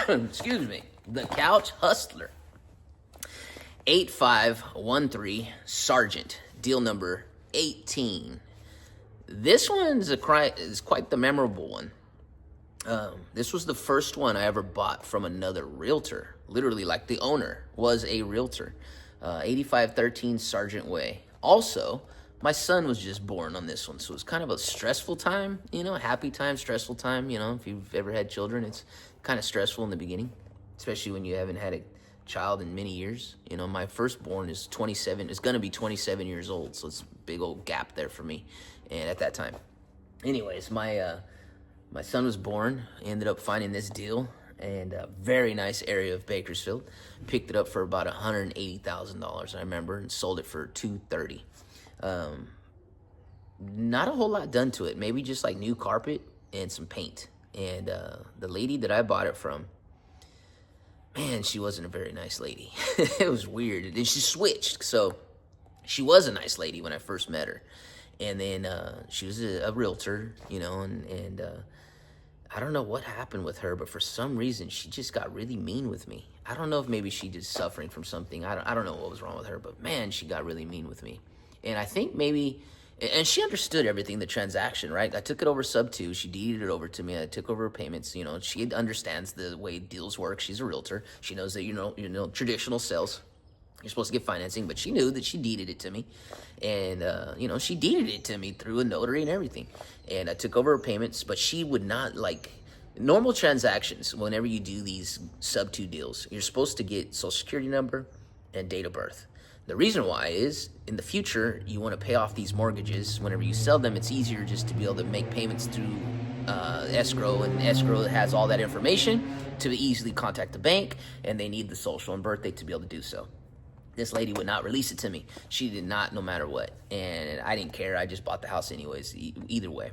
excuse me, the Couch Hustler. 8513 Sergeant, deal number 18. This one's is quite the memorable one. This was the first one I ever bought from another realtor. Literally, like the owner was a realtor. 8513 Sergeant Way. Also, my son was just born on this one, so it was kind of a stressful time, a happy time, stressful time. If you've ever had children, it's kind of stressful in the beginning, especially when you haven't had a child in many years. My firstborn is 27, is going to be 27 years old, so it's a big old gap there for me, and at that time. Anyways, my son was born, ended up finding this deal, and a very nice area of Bakersfield. Picked it up for about $180,000, I remember, and sold it for $230,000. Not a whole lot done to it. Maybe just like new carpet and some paint. And the lady that I bought it from, man, she wasn't a very nice lady. It was weird. And she switched. So she was a nice lady when I first met her. And then she was a realtor, and I don't know what happened with her, but for some reason, she just got really mean with me. I don't know if maybe she just suffering from something. I don't know what was wrong with her, but man, she got really mean with me. And I think maybe, and she understood everything, the transaction, right? I took it over sub 2. She deeded it over to me. I took over her payments. She understands the way deals work. She's a realtor. She knows that, traditional sales, you're supposed to get financing, but she knew that she deeded it to me. And, she deeded it to me through a notary and everything. And I took over her payments, but she would not, normal transactions, whenever you do these sub 2 deals, you're supposed to get social security number and date of birth. The reason why is, in the future, you want to pay off these mortgages. Whenever you sell them, it's easier just to be able to make payments through escrow, and escrow has all that information to easily contact the bank, and they need the social and birthday to be able to do so. This lady would not release it to me. She did not, no matter what. And I didn't care. I just bought the house anyways, either way.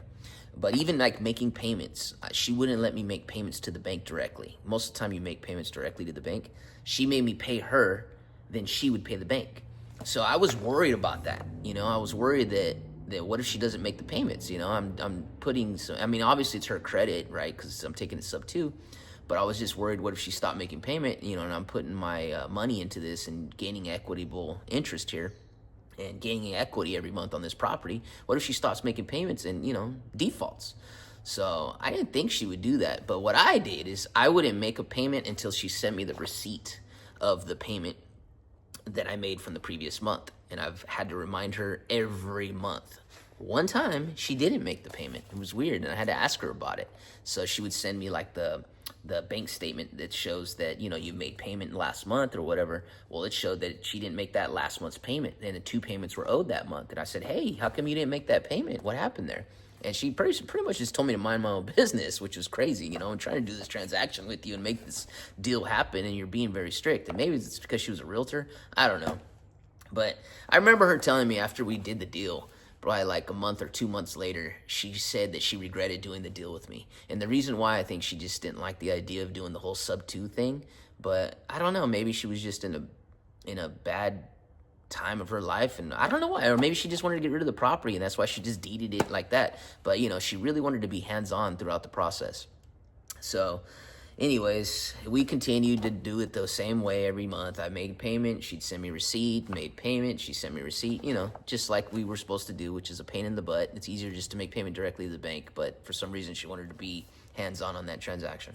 But even making payments, she wouldn't let me make payments to the bank directly. Most of the time you make payments directly to the bank. She made me pay her, then she would pay the bank. So I was worried about that. I was worried that what if she doesn't make the payments? I'm putting some, obviously it's her credit, right? Because I'm taking it sub 2. But I was just worried, what if she stopped making payment, and I'm putting my money into this and gaining equitable interest here and gaining equity every month on this property. What if she stops making payments and, defaults? So I didn't think she would do that. But what I did is I wouldn't make a payment until she sent me the receipt of the payment that I made from the previous month. And I've had to remind her every month. One time, she didn't make the payment. It was weird, and I had to ask her about it. So she would send me the bank statement that shows that, you made payment last month or whatever. Well, it showed that she didn't make that last month's payment, and the 2 payments were owed that month. And I said, hey, how come you didn't make that payment? What happened there? And she pretty much just told me to mind my own business, which was crazy. I'm trying to do this transaction with you and make this deal happen, and you're being very strict. And maybe it's because she was a realtor. I don't know. But I remember her telling me after we did the deal, probably a month or 2 months later, she said that she regretted doing the deal with me. And the reason why, I think she just didn't like the idea of doing the whole sub 2 thing. But I don't know, maybe she was just in a bad time of her life, and I don't know why. Or maybe she just wanted to get rid of the property, and that's why she just deeded it like that. But, she really wanted to be hands-on throughout the process. So anyways, we continued to do it the same way every month. I made payment, she'd send me receipt, made payment, she sent me receipt, just like we were supposed to do, which is a pain in the butt. It's easier just to make payment directly to the bank, but for some reason she wanted to be hands-on on that transaction.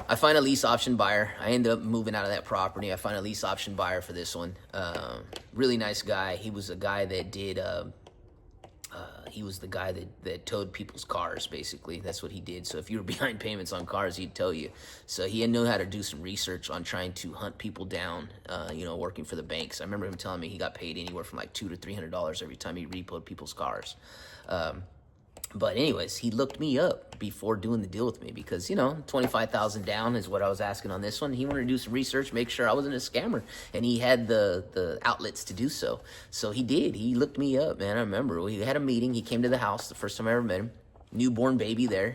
I find a lease option buyer. I end up moving out of that property. I find a lease option buyer for this one. Really nice guy. He was a guy that did... he was the guy that towed people's cars, basically. That's what he did. So if you were behind payments on cars, he'd tow you. So he knew how to do some research on trying to hunt people down, working for the banks. I remember him telling me he got paid anywhere from $200 to $300 every time he repoed people's cars. But anyways, he looked me up before doing the deal with me because, $25,000 down is what I was asking on this one. He wanted to do some research, make sure I wasn't a scammer, and he had the outlets to do so. So he did. He looked me up, man. I remember we had a meeting. He came to the house the first time I ever met him. Newborn baby there,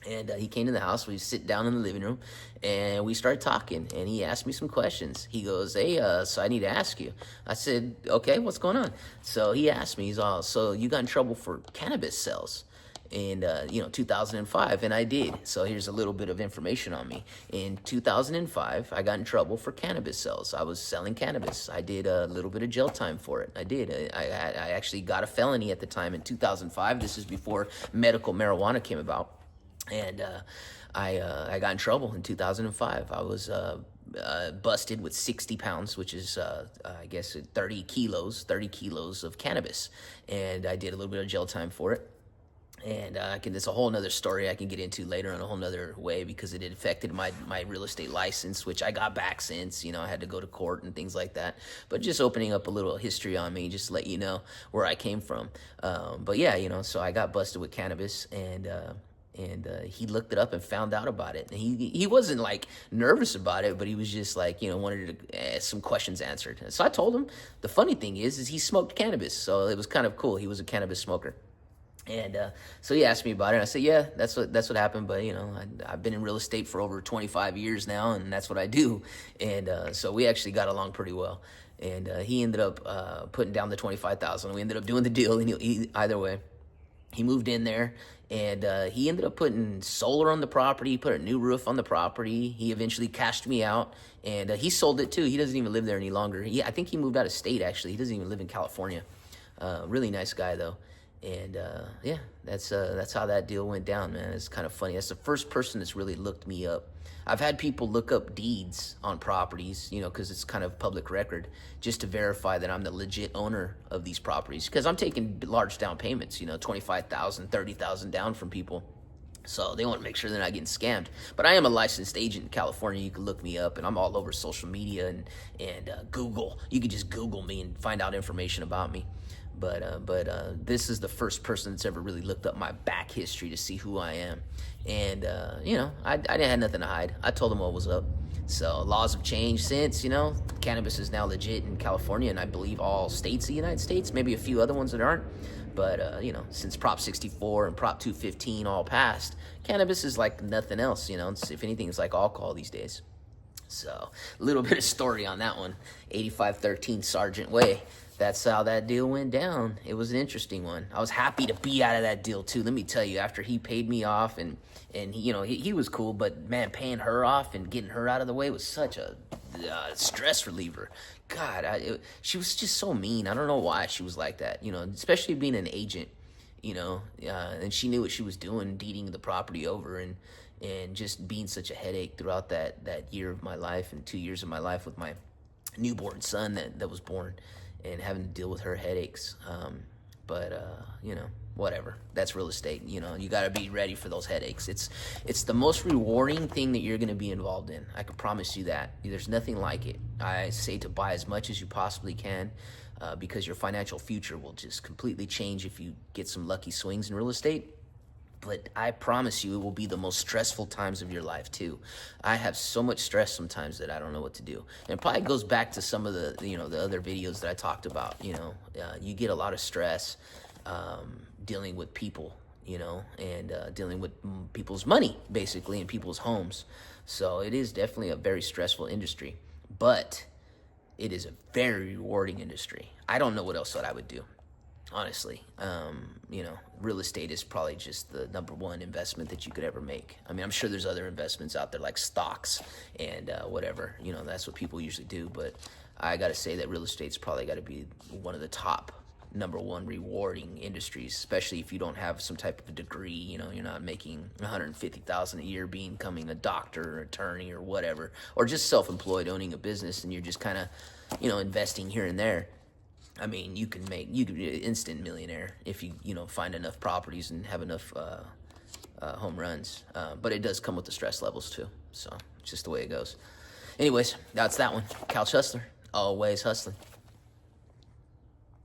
And he came to the house. We sit down in the living room, and we started talking. And he asked me some questions. He goes, "Hey, so I need to ask you." I said, "Okay, what's going on?" So he asked me, he's all, "So you got in trouble for cannabis sales?" in 2005, and I did. So here's a little bit of information on me. In 2005, I got in trouble for cannabis sales. I was selling cannabis. I did a little bit of jail time for it. I did. I actually got a felony at the time in 2005. This is before medical marijuana came about, and I got in trouble in 2005. I was busted with 60 pounds, which is, I guess, 30 kilos of cannabis. And I did a little bit of jail time for it. And it's a whole nother story I can get into later in a whole nother way, because it had affected my real estate license, which I got back since, I had to go to court and things like that. But just opening up a little history on me, just to let you know where I came from. But yeah, so I got busted with cannabis, and he looked it up and found out about it. And he wasn't like nervous about it, but he was just like, wanted some questions answered. So I told him. The funny thing is he smoked cannabis, so it was kind of cool. He was a cannabis smoker. And so he asked me about it. I said, yeah, that's what happened. But, I've been in real estate for over 25 years now, and that's what I do. And so we actually got along pretty well. And he ended up putting down the $25,000. We ended up doing the deal. And either way, he moved in there, and he ended up putting solar on the property, put a new roof on the property. He eventually cashed me out, and he sold it too. He doesn't even live there any longer. I think he moved out of state, actually. He doesn't even live in California. Really nice guy, though. And yeah, that's how that deal went down, man. It's kind of funny. That's the first person that's really looked me up. I've had people look up deeds on properties, because it's kind of public record, just to verify that I'm the legit owner of these properties. Because I'm taking large down payments, $25,000, $30,000 down from people. So they want to make sure they're not getting scammed. But I am a licensed agent in California. You can look me up, and I'm all over social media and Google. You can just Google me and find out information about me. But this is the first person that's ever really looked up my back history to see who I am. And, I didn't have nothing to hide. I told them what was up. So laws have changed since, Cannabis is now legit in California, and I believe all states of the United States, maybe a few other ones that aren't. But, since Prop 64 and Prop 215 all passed, cannabis is like nothing else, if anything, it's like alcohol these days. So a little bit of story on that one. 8513 Sergeant Way. That's how that deal went down. It was an interesting one. I was happy to be out of that deal too. Let me tell you, after he paid me off, and he was cool, but man, paying her off and getting her out of the way was such a stress reliever. God, she was just so mean. I don't know why she was like that. Especially being an agent. And she knew what she was doing, deeding the property over, and just being such a headache throughout that year of my life and 2 years of my life with my newborn son that was born. And having to deal with her headaches. Whatever. That's real estate. You got to be ready for those headaches. It's the most rewarding thing that you're going to be involved in. I can promise you that. There's nothing like it. I say to buy as much as you possibly can, because your financial future will just completely change if you get some lucky swings in real estate. But I promise you, it will be the most stressful times of your life too. I have so much stress sometimes that I don't know what to do. And it probably goes back to some of the, the other videos that I talked about. You get a lot of stress dealing with people, and dealing with people's money, basically, in people's homes. So it is definitely a very stressful industry, but it is a very rewarding industry. I don't know what else that I would do. Honestly, real estate is probably just the number one investment that you could ever make. I mean, I'm sure there's other investments out there like stocks and whatever, that's what people usually do. But I got to say that real estate's probably got to be one of the top number one rewarding industries, especially if you don't have some type of a degree. You're not making $150,000 a year becoming a doctor or attorney or whatever, or just self-employed owning a business, and you're just kind of, investing here and there. I mean, you could be an instant millionaire if you find enough properties and have enough home runs. But it does come with the stress levels too. So it's just the way it goes. Anyways, that's that one. Couch Hustler, always hustling.